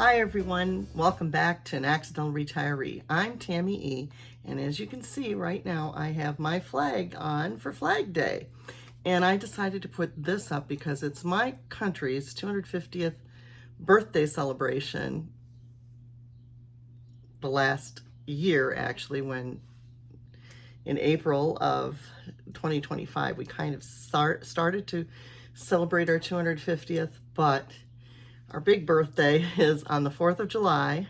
Hi everyone, welcome back to An Accidental Retiree. I'm Tammy E, and as you can see right now I have my flag on for Flag Day. And I decided to put this up because it's my country's 250th birthday celebration the last year, actually, when in April of 2025 we kind of started to celebrate our 250th, but our big birthday is on the 4th of July,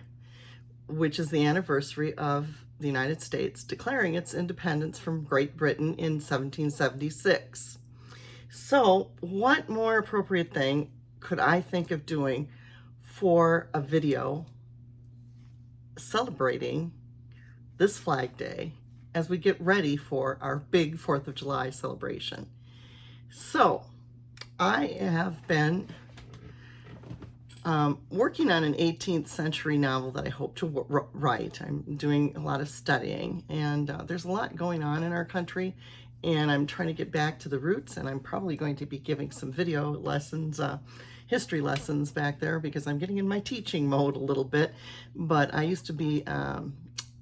which is the anniversary of the United States declaring its independence from Great Britain in 1776. So what more appropriate thing could I think of doing for a video celebrating this Flag Day as we get ready for our big 4th of July celebration? So I have been working on an 18th century novel that I hope to write. I'm doing a lot of studying, and there's a lot going on in our country, and I'm trying to get back to the roots, and I'm probably going to be giving some video lessons, history lessons back there, because I'm getting in my teaching mode a little bit. But I used to be an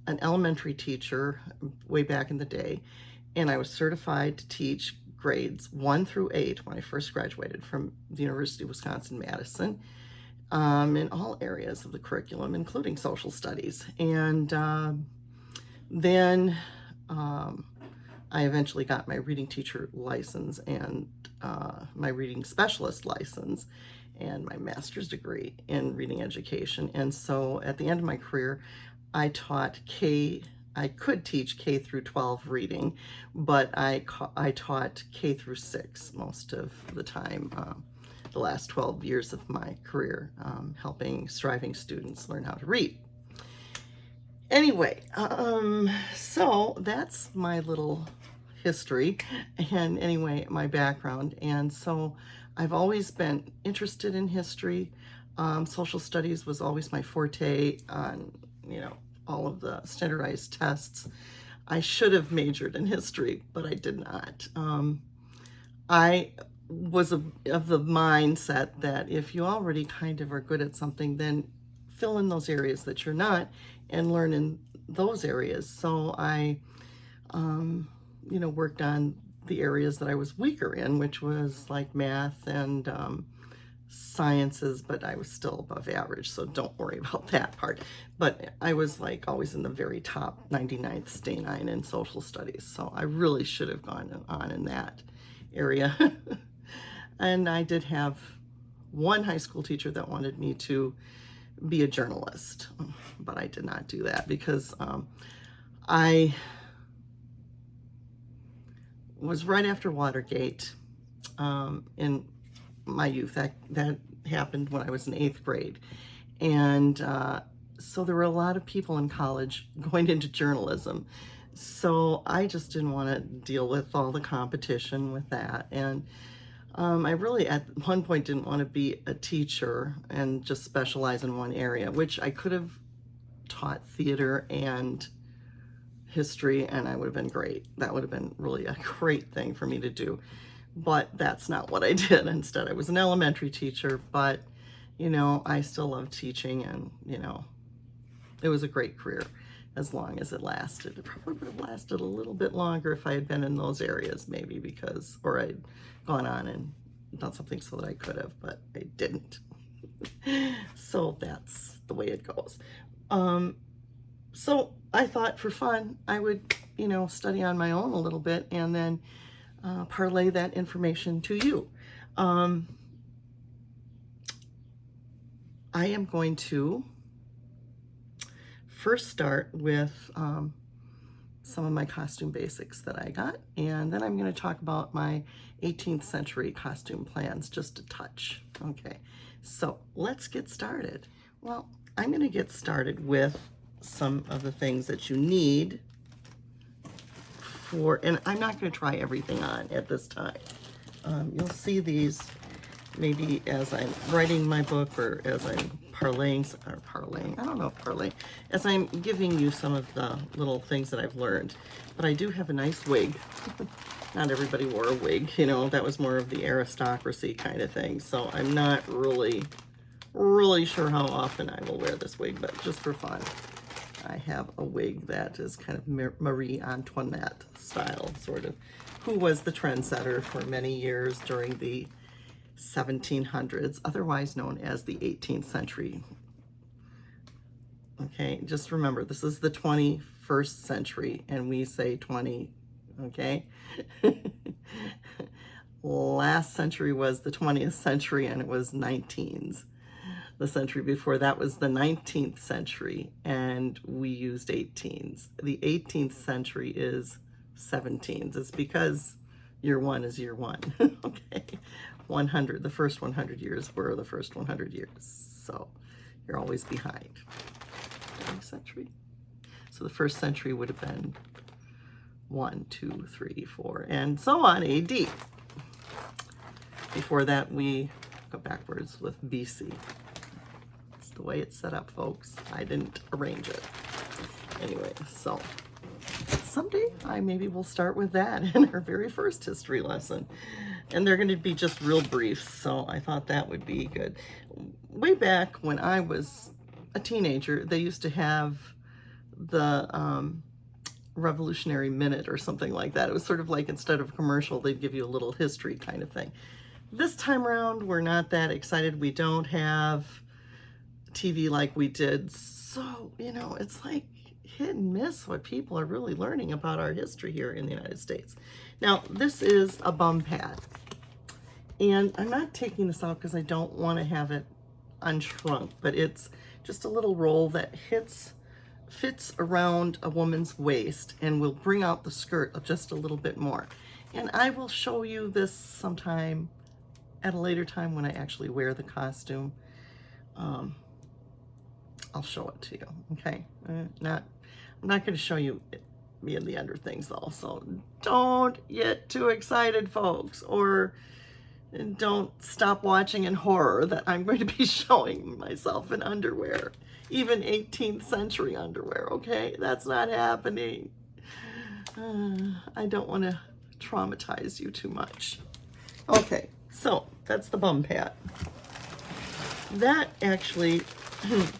elementary teacher way back in the day, and I was certified to teach grades 1 through 8 when I first graduated from the University of Wisconsin-Madison. In all areas of the curriculum, including social studies. And then I eventually got my reading teacher license and my reading specialist license and my master's degree in reading education. And so at the end of my career, I could teach K through 12 reading, but I taught K through 6 most of the time. The last 12 years of my career, helping striving students learn how to read. Anyway, so that's my little history and anyway, my background. And so I've always been interested in history. Social studies was always my forte on, all of the standardized tests. I should have majored in history, but I did not. I was of the mindset that if you already kind of are good at something, then fill in those areas that you're not and learn in those areas. So I, worked on the areas that I was weaker in, which was like math and sciences, but I was still above average, so don't worry about that part. But I was like always in the very top 99th stay-9 in social studies, so I really should have gone on in that area. And I did have one high school teacher that wanted me to be a journalist, but I did not do that because I was right after Watergate in my youth. That happened when I was in 8th grade. And so there were a lot of people in college going into journalism. So I just didn't want to deal with all the competition with that. And I really at one point didn't want to be a teacher and just specialize in one area, which I could have taught theater and history, and I would have been great. That would have been really a great thing for me to do. But that's not what I did. Instead, I was an elementary teacher, but, I still love teaching, and, it was a great career as long as it lasted. It probably would have lasted a little bit longer if I had been in those areas, maybe, or I'd gone on and done something so that I could have, but I didn't. So that's the way it goes. So I thought for fun, I would, study on my own a little bit and then parlay that information to you. I am going to first start with some of my costume basics that I got, and then I'm going to talk about my 18th century costume plans just a touch. Okay, so let's get started. Well, I'm going to get started with some of the things that you need for, and I'm not going to try everything on at this time. You'll see these maybe as I'm writing my book or as I'm parlaying, I don't know if parlaying, as I'm giving you some of the little things that I've learned. But I do have a nice wig. Not everybody wore a wig, that was more of the aristocracy kind of thing. So I'm not really really sure how often I will wear this wig, but just for fun, I have a wig that is kind of Marie Antoinette style, sort of, who was the trendsetter for many years during the 1700s, otherwise known as the 18th century. Okay, just remember, this is the 21st century, and we say 20, okay? Last century was the 20th century, and it was 19s. The century before that was the 19th century, and we used 18s. The 18th century is 17s. It's because year one is year one, okay? 100, the first 100 years were the first 100 years, so you're always behind. Century. So the first century would have been 1, 2, 3, 4, and so on, AD. Before that, we go backwards with BC. It's the way it's set up, folks. I didn't arrange it. Anyway, so someday I maybe will start with that in our very first history lesson. And they're going to be just real brief, so I thought that would be good. Way back when I was a teenager, they used to have the Revolutionary Minute or something like that. It was sort of like, instead of a commercial, they'd give you a little history kind of thing. This time around, we're not that excited. We don't have TV like we did. So, you know, it's like hit and miss what people are really learning about our history here in the United States. Now, this is a bum pad. And I'm not taking this out because I don't want to have it unshrunk, but it's just a little roll that fits around a woman's waist and will bring out the skirt just a little bit more. And I will show you this sometime at a later time when I actually wear the costume. I'll show it to you, okay? I'm not going to show you me in the under things though, so don't get too excited, folks, or don't stop watching in horror that I'm going to be showing myself in underwear, even 18th century underwear, okay? That's not happening. I don't want to traumatize you too much. Okay, so that's the bum pad. That actually, I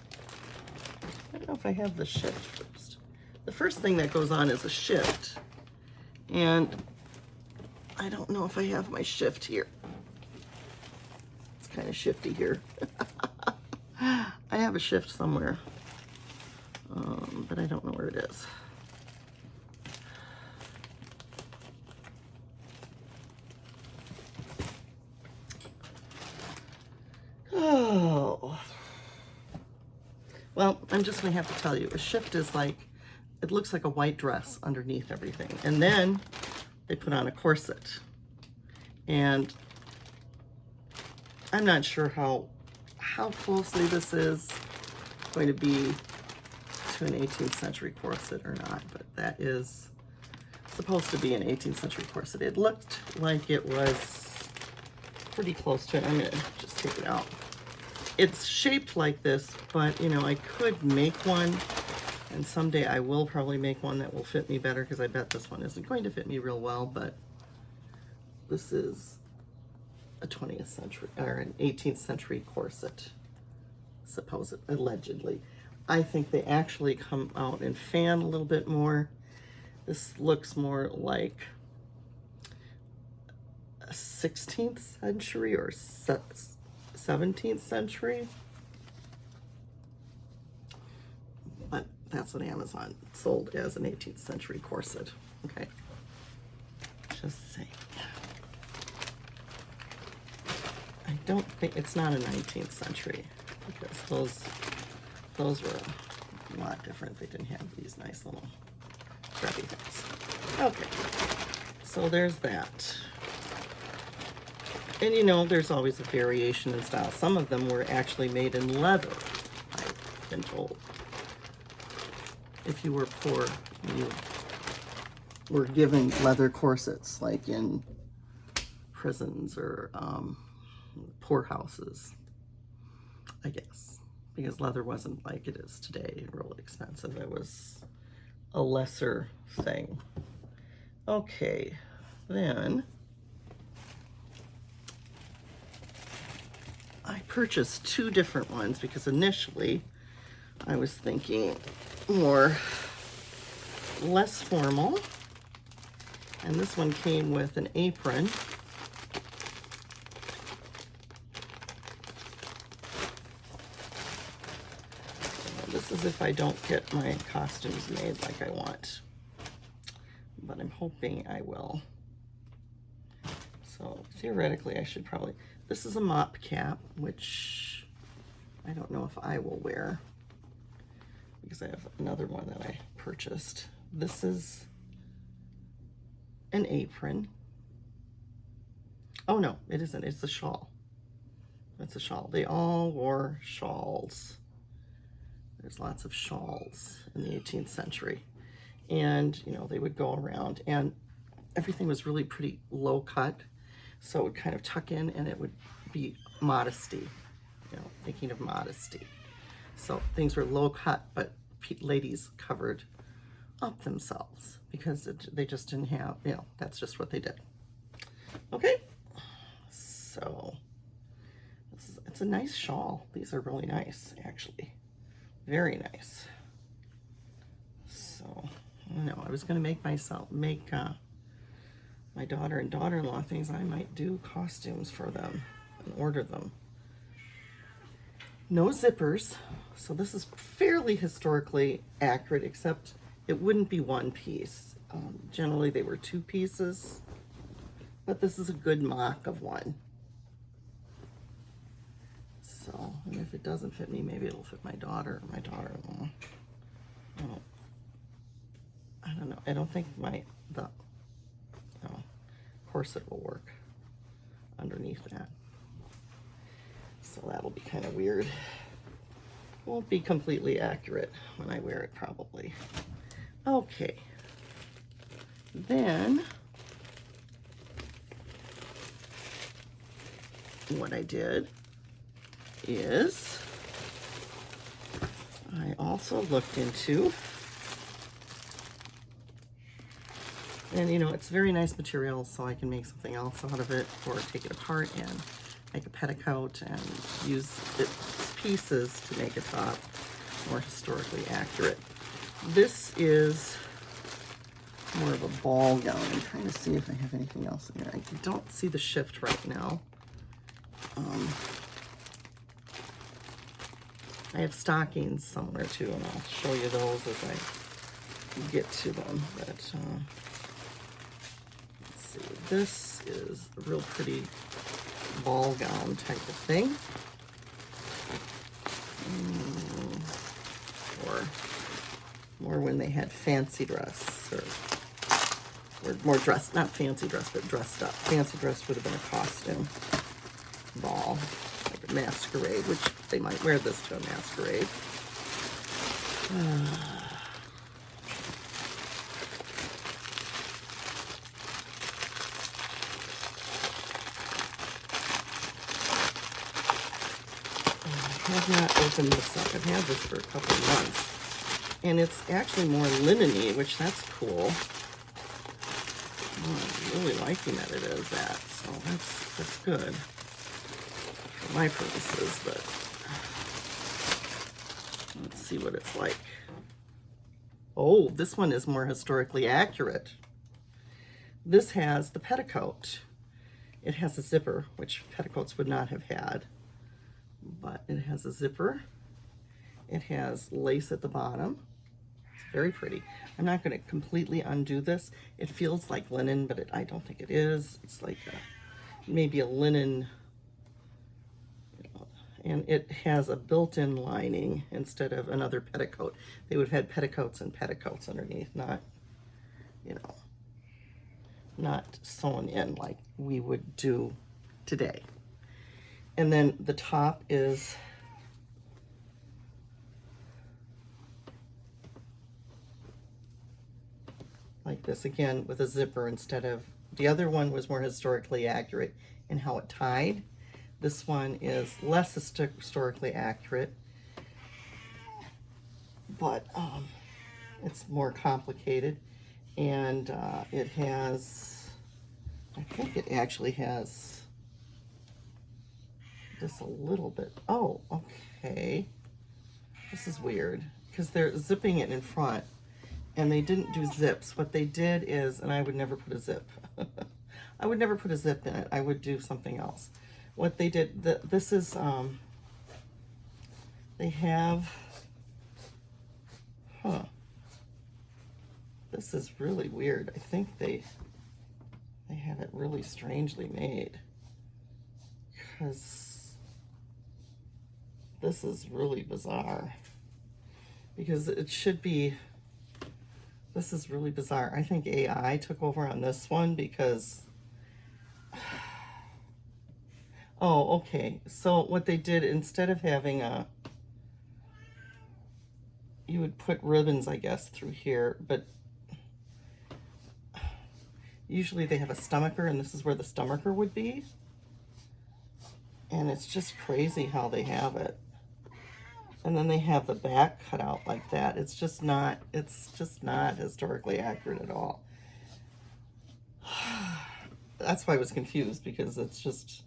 don't know if I have the shift first. The first thing that goes on is a shift, and I don't know if I have my shift here. Kind of shifty here. I have a shift somewhere, but I don't know where it is. Oh, well, I'm just gonna have to tell you, a shift is like, it looks like a white dress underneath everything, and then they put on a corset, and I'm not sure how closely this is going to be to an 18th century corset or not, but that is supposed to be an 18th century corset. It looked like it was pretty close to it. I'm going to just take it out. It's shaped like this, but you know, I could make one, and someday I will probably make one that will fit me better, because I bet this one isn't going to fit me real well, but this is a 20th century or an 18th century corset, allegedly. I think they actually come out and fan a little bit more. This looks more like a 16th century or 17th century, but that's what Amazon sold as an 18th century corset. Okay, just saying. I don't think, it's not a 19th century, because those were a lot different. They didn't have these nice little scrappy things. Okay, so there's that. And you know, there's always a variation in style. Some of them were actually made in leather, I've been told. If you were poor, you were given leather corsets, like in prisons or poorhouses, I guess, because leather wasn't like it is today, real expensive. It was a lesser thing. Okay, then I purchased two different ones because initially I was thinking less formal. And this one came with an apron. This is if I don't get my costumes made like I want. But I'm hoping I will. So theoretically I should probably, this is a mop cap, which I don't know if I will wear because I have another one that I purchased. This is an apron. Oh no, it isn't, it's a shawl. It's a shawl. They all wore shawls. There's lots of shawls in the 18th century. And, you know, they would go around and everything was really pretty low cut. So it would kind of tuck in and it would be modesty, you know, thinking of modesty. So things were low cut, but ladies covered up themselves because they just didn't have, you know, that's just what they did. Okay, so it's a nice shawl. These are really nice, actually. Very nice. So, I don't know, I was going to make my daughter and daughter-in-law things. I might do costumes for them and order them. No zippers, so this is fairly historically accurate, except it wouldn't be one piece. Generally they were two pieces, but this is a good mock of one. So, and if it doesn't fit me, maybe it'll fit my daughter or my daughter-in-law. I don't know. I don't think the corset will work underneath that. So that'll be kind of weird. Won't be completely accurate when I wear it, probably. Okay. Then what I did is I also looked into, and you know, it's very nice material, so I can make something else out of it or take it apart and make a petticoat and use its pieces to make a top more historically accurate. This is more of a ball gown. I'm trying to see if I have anything else in there. I don't see the shift right now. I have stockings somewhere too, and I'll show you those as I get to them. But let's see, this is a real pretty ball gown type of thing. Or more when they had fancy dress, or more dressed, not fancy dress, but dressed up. Fancy dress would have been a costume ball, like a masquerade, which they might wear this to a masquerade. I have not opened this up. I've had this for a couple of months. And it's actually more linen-y, which that's cool. I'm really liking that it is that. So that's good for my purposes, but let's see what it's like. Oh, this one is more historically accurate. This has the petticoat. It has a zipper, which petticoats would not have had. But it has a zipper. It has lace at the bottom. It's very pretty. I'm not going to completely undo this. It feels like linen, but I don't think it is. It's like maybe a linen, you know, and it has a built-in lining instead of another petticoat. They would have had petticoats and petticoats underneath, not, you know, not sewn in like we would do today. And then the top is like this again with a zipper instead of, the other one was more historically accurate in how it tied. This one is less historically accurate, but it's more complicated. And it has, I think it actually has just a little bit. Oh, okay. This is weird because they're zipping it in front and they didn't do zips. What they did is, and I would never put a zip. I would never put a zip in it. I would do something else. What they did, this is, they have, this is really weird. I think they have it really strangely made, because this is really bizarre, because it should be, this is really bizarre. I think AI took over on this one because, oh, okay. So what they did, instead of having you would put ribbons, I guess, through here, but usually they have a stomacher, and this is where the stomacher would be. And it's just crazy how they have it. And then they have the back cut out like that. It's just not historically accurate at all. That's why I was confused, because it's just,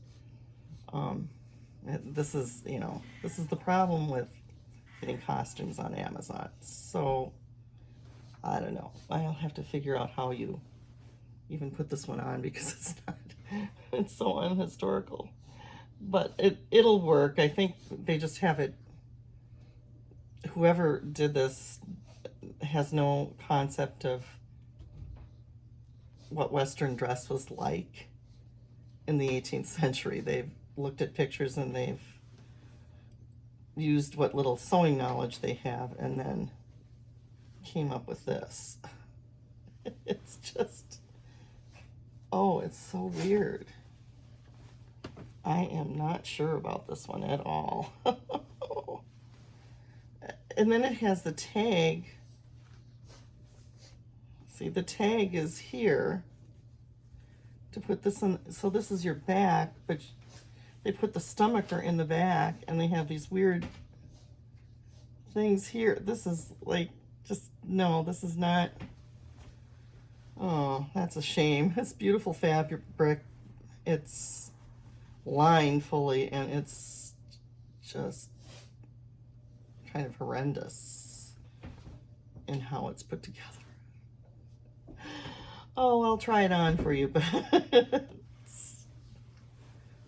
this is the problem with getting costumes on Amazon. So, I don't know. I'll have to figure out how you even put this one on, because it's so unhistorical. But it'll work. I think they just have it, whoever did this has no concept of what Western dress was like in the 18th century. They've looked at pictures and they've used what little sewing knowledge they have and then came up with this. It's just, oh, it's so weird. I am not sure about this one at all. And then it has the tag. See, the tag is here to put this in. So this is your back, but they put the stomacher in the back, and they have these weird things here. This is like, just, no, this is not. Oh, that's a shame. It's beautiful fabric. It's lined fully, and it's just kind of horrendous in how it's put together. Oh, I'll try it on for you, but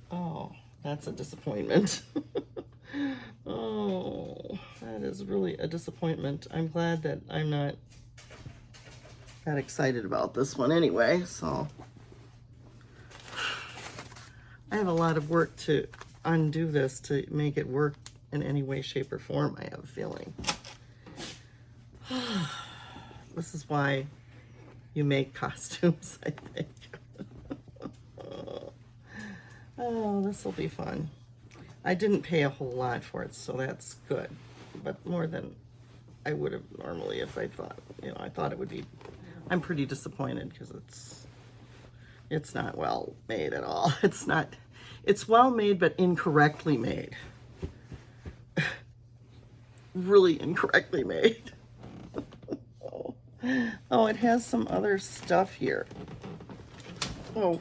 oh, that's a disappointment. Oh, that is really a disappointment. I'm glad that I'm not that excited about this one anyway, so I have a lot of work to undo this to make it work in any way, shape, or form, I have a feeling. This is why you make costumes, I think. Oh, this will be fun. I didn't pay a whole lot for it, so that's good. But more than I would have normally if I thought, I thought it would be. I'm pretty disappointed because it's not well made at all. It's well made, but incorrectly made. Really incorrectly made. Oh, it has some other stuff here. Oh.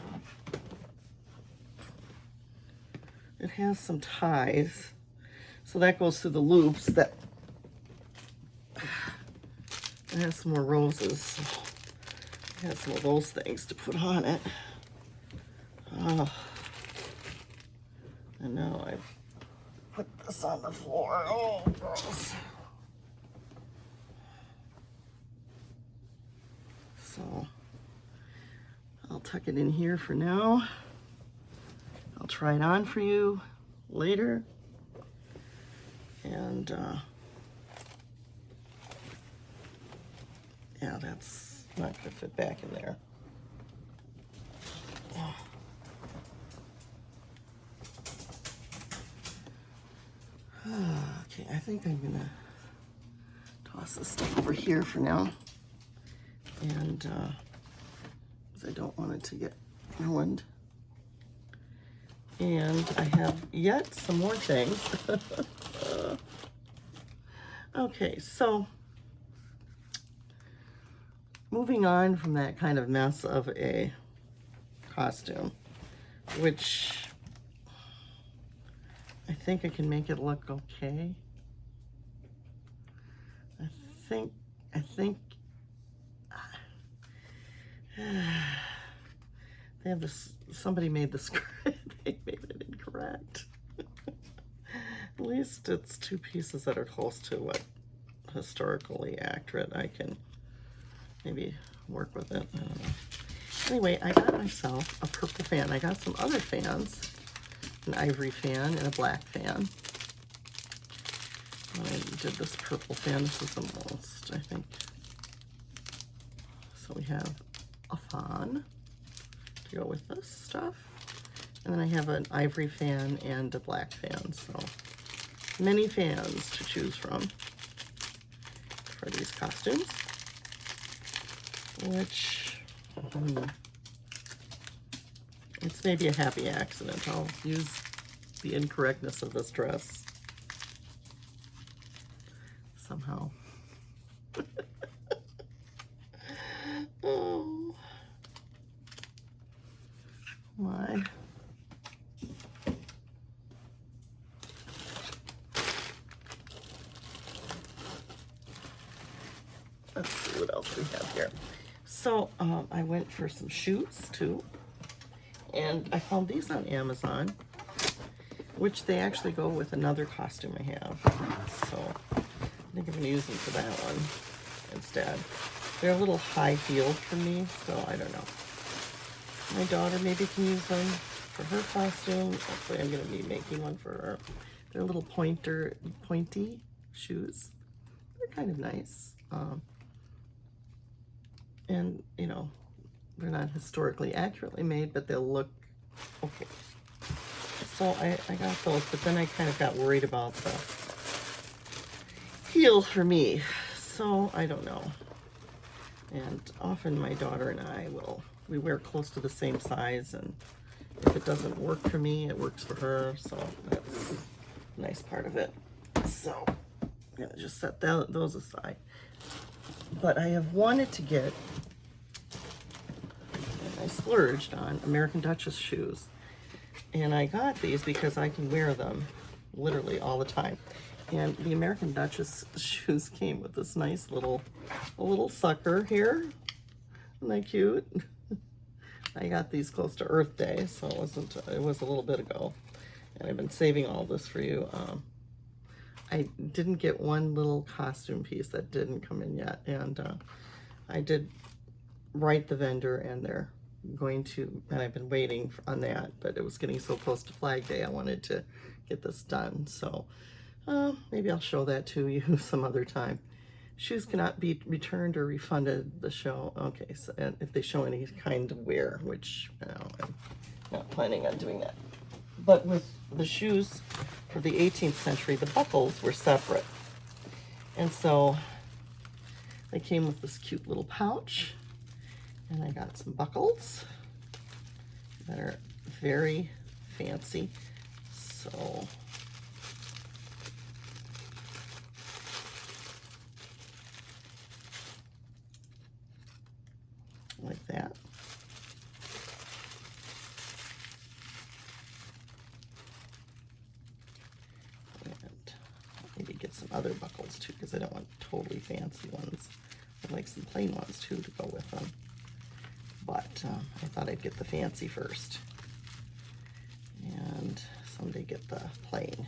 It has some ties. So that goes through the loops. It has some more roses. It has some of those things to put on it. Oh. And now I've put this on the floor. Oh, gross. So I'll tuck it in here for now. I'll try it on for you later. And yeah, that's not going to fit back in there. Okay, I think I'm going to toss this stuff over here for now. And because I don't want it to get ruined. And I have yet some more things. Okay, so moving on from that kind of mess of a costume, which I think I can make it look okay. I think they have this, somebody made the script, they made it incorrect. At least it's two pieces that are close to what historically accurate. I can maybe work with it. I don't know. Anyway, I got myself a purple fan. I got some other fans, an ivory fan and a black fan. When I did this purple fan, this is the most, I think. So we have a fawn to go with this stuff. And then I have an ivory fan and a black fan. So many fans to choose from for these costumes. Which, it's maybe a happy accident. I'll use the incorrectness of this dress somehow. Oh my. Let's see what else we have here. So I went for some shoes too, and I found these on Amazon, which they actually go with another costume I have. So I think I'm gonna use them for that one instead. They're a little high heeled for me, so I don't know. My daughter maybe can use them for her costume. Hopefully I'm gonna be making one for her. They're little pointy shoes. They're kind of nice. And, you know, they're not historically accurately made, but they'll look okay. So I got those, but then I kind of got worried about the heel for me. So I don't know. And often my daughter and I we wear close to the same size, and if it doesn't work for me, it works for her. So that's a nice part of it. So I'm gonna just set those aside. But I have wanted to get, and I splurged on American Duchess shoes. And I got these because I can wear them literally all the time. And the American Duchess shoes came with this nice little sucker here. Isn't that cute? I got these close to Earth Day, so it was a little bit ago. And I've been saving all this for you. I didn't get one little costume piece that didn't come in yet, and I did write the vendor, and they're going to, and I've been waiting on that, but it was getting so close to Flag Day, I wanted to get this done. So maybe I'll show that to you some other time. Shoes cannot be returned or refunded, the show. Okay, so and if they show any kind of wear, which, you know, I'm not planning on doing that. But with the shoes for the 18th century, the buckles were separate. And so they came with this cute little pouch. And I got some buckles that are very fancy. So like that. Maybe get some other buckles too, because I don't want totally fancy ones. I'd like some plain ones too to go with them. But I thought I'd get the fancy first. And someday get the plain.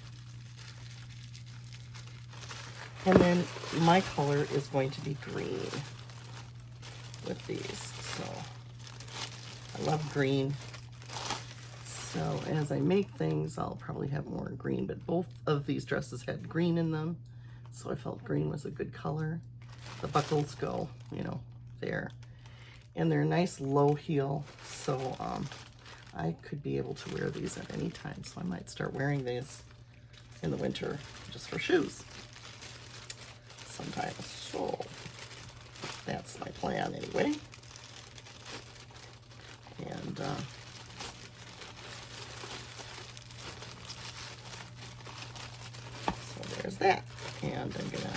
And then my color is going to be green with these. So I love green. So as I make things, I'll probably have more green, but both of these dresses had green in them, so I felt green was a good color. The buckles go, you know, there. And they're a nice low heel, so I could be able to wear these at any time, so I might start wearing these in the winter just for shoes sometimes. So that's my plan anyway. And there's that, and I'm gonna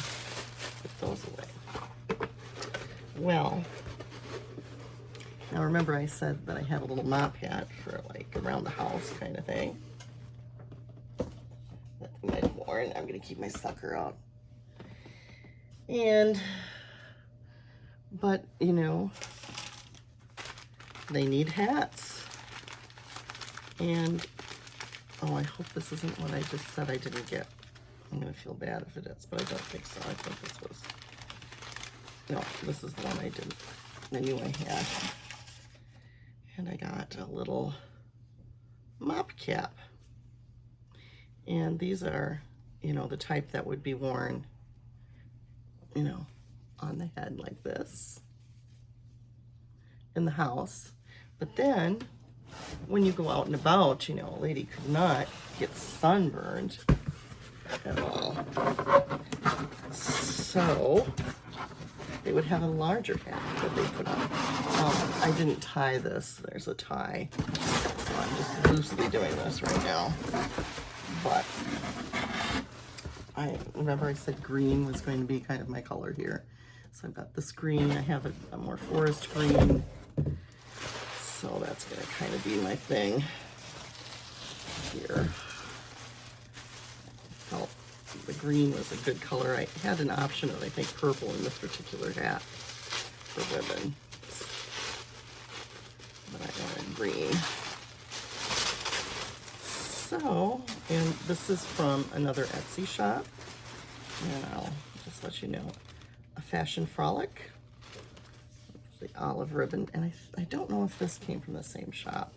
put those away. Well, now remember I said that I have a little mop hat for like around the house kind of thing. worn. I'm gonna keep my sucker out. But you know, they need hats. And oh, I hope this isn't what I just said I didn't get. I'm gonna feel bad if it is, but I don't think so. I think this was, no, this is the one I didn't, I knew I had. And I got a little mop cap. And these are, you know, the type that would be worn, you know, on the head like this in the house. But then when you go out and about, you know, a lady could not get sunburned at all. So they would have a larger hat that they put on. I didn't tie this. There's a tie. So I'm just loosely doing this right now. But I remember I said green was going to be kind of my color here. So I've got this green. I have a more forest green. So that's going to kind of be my thing here. I felt the green was a good color. I had an option of, I think, purple in this particular hat for women. But I wanted green. So, and this is from another Etsy shop. And I'll just let you know. A Fashion Frolic. The olive ribbon. And I don't know if this came from the same shop.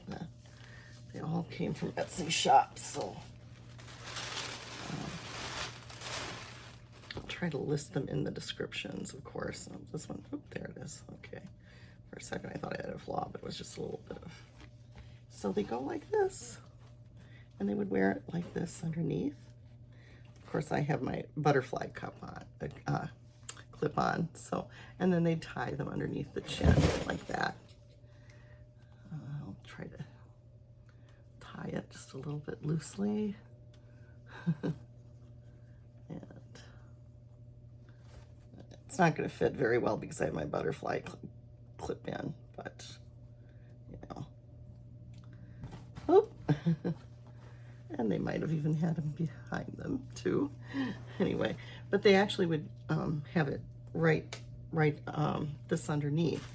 They all came from Etsy shops. So I'll try to list them in the descriptions, of course. This one, oh, there it is. Okay. For a second I thought I had a flaw, but it was just a little bit of. So they go like this. And they would wear it like this underneath. Of course, I have my butterfly cup on, clip on. So, and then they tie them underneath the chin like that. I'll try to tie it just a little bit loosely. And it's not going to fit very well because I have my butterfly clip in, but you know. Oop. And they might have even had them behind them too. Anyway, but they actually would have it right this underneath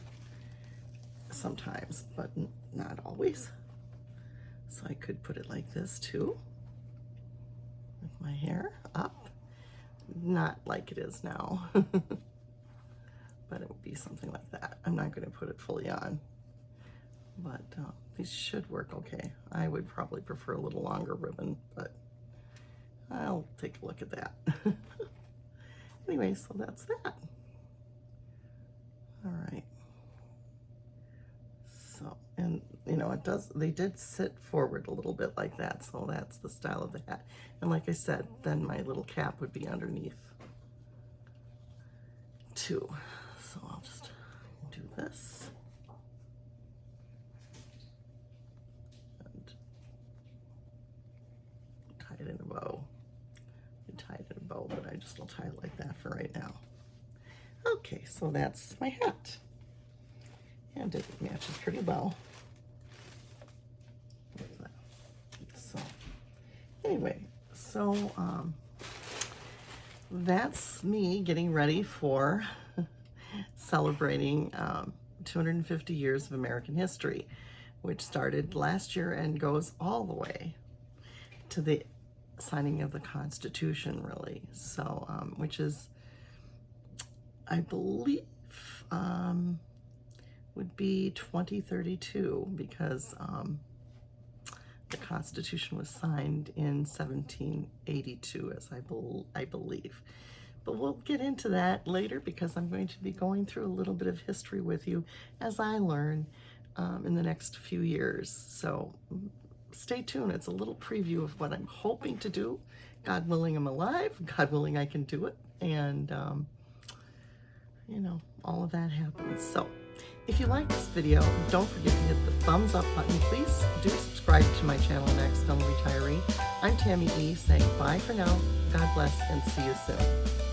sometimes, but not always. So I could put it like this too, with my hair up. Not like it is now, but it would be something like that. I'm not going to put it fully on, but these should work okay. I would probably prefer a little longer ribbon, but I'll take a look at that. Anyway, so that's that. All right. So, and you know, they did sit forward a little bit like that, so that's the style of the hat. And like I said, then my little cap would be underneath too. So I'll just do this. Tie it in a bow. You tie it in a bow, but I just will tie it like that for right now. Okay, so that's my hat. And it matches pretty well. So anyway, so that's me getting ready for celebrating 250 years of American history, which started last year and goes all the way to the signing of the Constitution, really. So, which is, I believe, would be 2032, because the Constitution was signed in 1782, as I believe. But we'll get into that later, because I'm going to be going through a little bit of history with you as I learn in the next few years. So stay tuned. It's a little preview of what I'm hoping to do. God willing, I'm alive. God willing, I can do it. And, you know, all of that happens. So if you like this video, don't forget to hit the thumbs up button. Please do subscribe to my channel, An Accidental Retiree. I'm Tammy E, saying bye for now. God bless, and see you soon.